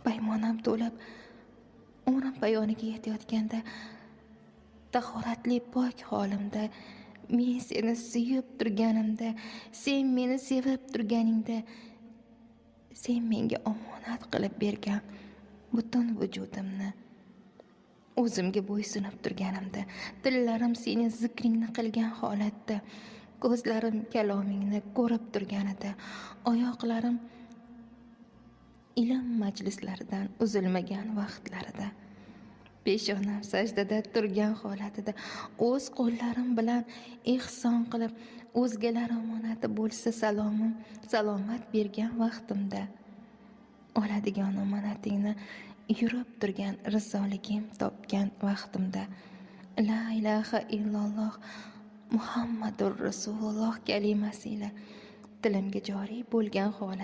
paymonam to'lib umrim poyoniga yetayotganda, tahoratli pok holimda, men seni suyib turganimda, sen meni sevib turganingda, sen menga omonat qilib bergan butun vujudimni o'zimga bo'ysunib turganimda, tillarim sening zikringni qilgan holatda, ko'zlarim kalomingni ko'rib turganida, oyoqlarim ilm majlislaridan uzilmagan vaqtlarida, peshonam sajdada turgan holatida, o'z qo'llarim bilan ehson qilib, o'zgalar omonati bo'lsa salomat bergan vaqtimda, oladigan omonatingni yurib turgan rizoligim topgan vaqtimda, la ilaha illalloh Muhammadur Rasululloh kalimasi ila tilimga joriy bo'lgan holat